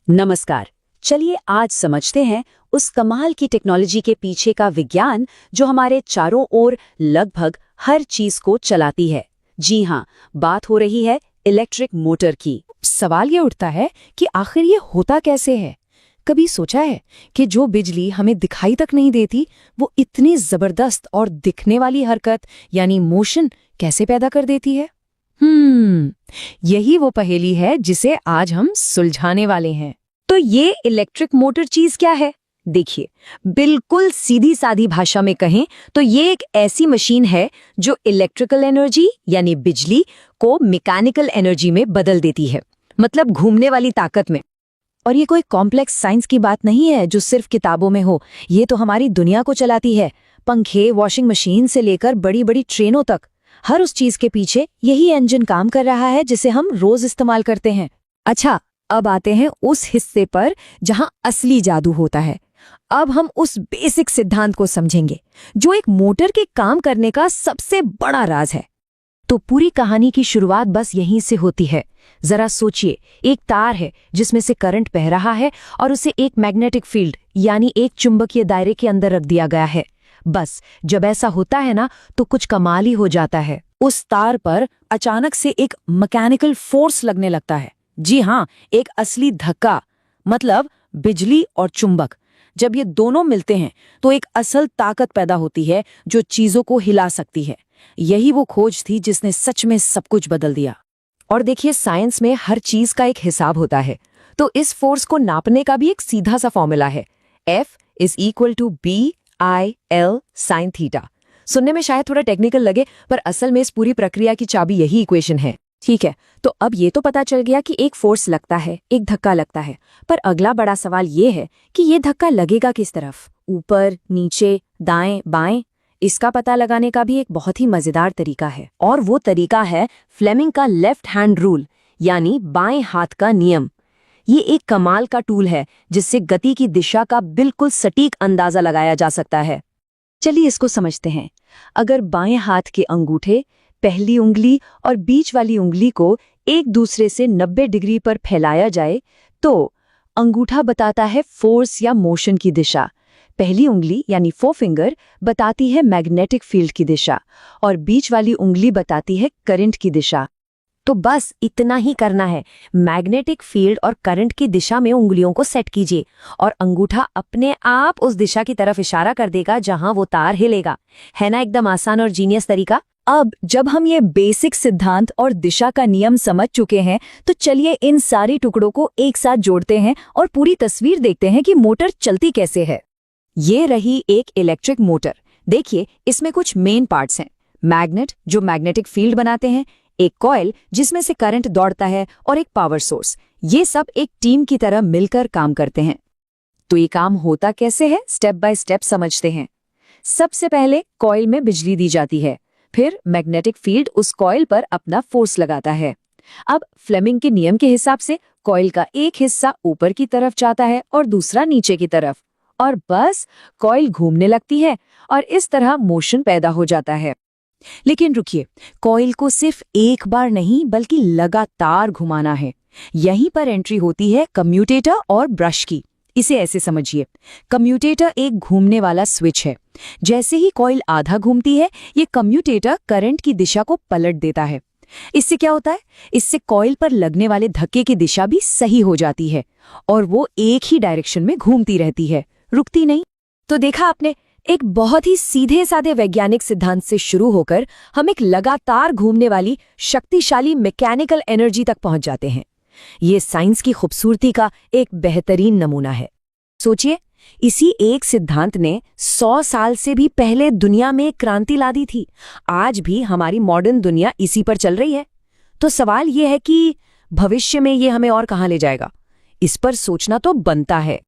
नमस्कार। चलिए आज समझते हैं उस कमाल की टेक्नोलॉजी के पीछे का विज्ञान जो हमारे चारों ओर लगभग हर चीज को चलाती है। जी हाँ, बात हो रही है इलेक्ट्रिक मोटर की। सवाल ये उठता है कि आखिर ये होता कैसे है। कभी सोचा है कि जो बिजली हमें दिखाई तक नहीं देती वो इतनी जबरदस्त और दिखने वाली हरकत यानी मोशन कैसे पैदा कर देती है। यही वो पहेली है जिसे आज हम सुलझाने वाले हैं। तो ये इलेक्ट्रिक मोटर चीज क्या है? देखिए, बिल्कुल सीधी सादी भाषा में कहें तो ये एक ऐसी मशीन है जो इलेक्ट्रिकल एनर्जी यानी बिजली को मैकेनिकल एनर्जी में बदल देती है, मतलब घूमने वाली ताकत में। और ये कोई कॉम्प्लेक्स साइंस की बात नहीं है जो सिर्फ किताबों में हो। ये तो हमारी दुनिया को चलाती है। पंखे, वॉशिंग मशीन से लेकर बड़ी बड़ी ट्रेनों तक, हर उस चीज के पीछे यही इंजन काम कर रहा है जिसे हम रोज इस्तेमाल करते हैं। अच्छा, अब आते हैं उस हिस्से पर जहां असली जादू होता है। अब हम उस बेसिक सिद्धांत को समझेंगे जो एक मोटर के काम करने का सबसे बड़ा राज है। तो पूरी कहानी की शुरुआत बस यहीं से होती है। जरा सोचिए, एक तार है जिसमें से करंट बह रहा है और उसे एक मैग्नेटिक फील्ड यानी एक चुंबकीय दायरे के अंदर रख दिया गया है। बस जब ऐसा होता है ना, तो कुछ कमाल ही हो जाता है। उस तार पर अचानक से एक मैकेनिकल फोर्स लगने लगता है। जी हाँ, एक असली धक्का, मतलब बिजली और चुंबक। जब ये दोनों मिलते हैं तो एक असल ताकत पैदा होती है जो चीजों को हिला सकती है। यही वो खोज थी जिसने सच में सब कुछ बदल दिया। और देखिए, साइंस में हर चीज का एक हिसाब होता है, तो इस फोर्स को नापने का भी एक सीधा सा फॉर्मूला है। F=BIL sin theta. सुनने में शायद थोड़ा टेक्निकल लगे, पर असल में इस पूरी प्रक्रिया की चाबी यही इक्वेशन है। ठीक है, तो अब ये तो पता चल गया कि एक फोर्स लगता है, एक धक्का लगता है, पर अगला बड़ा सवाल ये है कि ये धक्का लगेगा किस तरफ, ऊपर, नीचे, दाएं, बाएं। इसका पता लगाने का भी एक बहुत ही मजेदार तरीका है, और वो तरीका है फ्लेमिंग का लेफ्ट हैंड रूल यानी बाएं हाथ का नियम। ये एक कमाल का टूल है जिससे गति की दिशा का बिल्कुल सटीक अंदाजा लगाया जा सकता है। चलिए इसको समझते हैं। अगर बाएं हाथ के अंगूठे, पहली उंगली और बीच वाली उंगली को एक दूसरे से 90 डिग्री पर फैलाया जाए तो अंगूठा बताता है फोर्स या मोशन की दिशा, पहली उंगली यानी फोरफिंगर बताती है मैग्नेटिक फील्ड की दिशा, और बीच वाली उंगली बताती है करंट की दिशा। तो बस इतना ही करना है। मैग्नेटिक फील्ड और करंट की दिशा में उंगलियों को सेट कीजिए और अंगूठा अपने आप उस दिशा की तरफ इशारा कर देगा जहां वो तार हिलेगा। है ना एकदम आसान और जीनियस तरीका। अब जब हम ये बेसिक सिद्धांत और दिशा का नियम समझ चुके हैं, तो चलिए इन सारी टुकड़ों को एक साथ जोड़ते हैं और पूरी तस्वीर देखते हैं कि मोटर चलती कैसे है। ये रही एक इलेक्ट्रिक मोटर। देखिए, इसमें कुछ मेन पार्ट्स हैं। मैग्नेट जो मैग्नेटिक फील्ड बनाते हैं, एक कॉइल जिसमें से करंट दौड़ता है, और एक पावर सोर्स। ये सब एक टीम की तरह मिलकर काम करते हैं। तो ये काम होता कैसे है, स्टेप बाय स्टेप समझते हैं। सबसे पहले कॉइल में बिजली दी जाती है, फिर मैग्नेटिक फील्ड उस कॉइल पर अपना फोर्स लगाता है। अब फ्लेमिंग के नियम के हिसाब से कॉइल का एक हिस्सा ऊपर की तरफ जाता है और दूसरा नीचे की तरफ, और बस कॉइल घूमने लगती है और इस तरह मोशन पैदा हो जाता है। लेकिन रुकिए, कॉइल को सिर्फ एक बार नहीं बल्कि लगातार घुमाना है। यहीं पर एंट्री होती है कम्यूटेटर और ब्रश की। इसे ऐसे समझिए, कम्यूटेटर एक घूमने वाला स्विच है। जैसे ही कॉइल आधा घूमती है, ये कम्यूटेटर करंट की दिशा को पलट देता है। इससे क्या होता है, इससे कॉइल पर लगने वाले धक्के की दिशा भी सही हो जाती है और वो एक ही डायरेक्शन में घूमती रहती है, रुकती नहीं। तो देखा आपने, एक बहुत ही सीधे साधे वैज्ञानिक सिद्धांत से शुरू होकर हम एक लगातार घूमने वाली शक्तिशाली मैकेनिकल एनर्जी तक पहुंच जाते हैं। ये साइंस की खूबसूरती का एक बेहतरीन नमूना है। सोचिए, इसी एक सिद्धांत ने 100 साल से भी पहले दुनिया में एक क्रांति ला दी थी। आज भी हमारी मॉडर्न दुनिया इसी पर चल रही है। तो सवाल ये है कि भविष्य में ये हमें और कहां ले जाएगा? इस पर सोचना तो बनता है।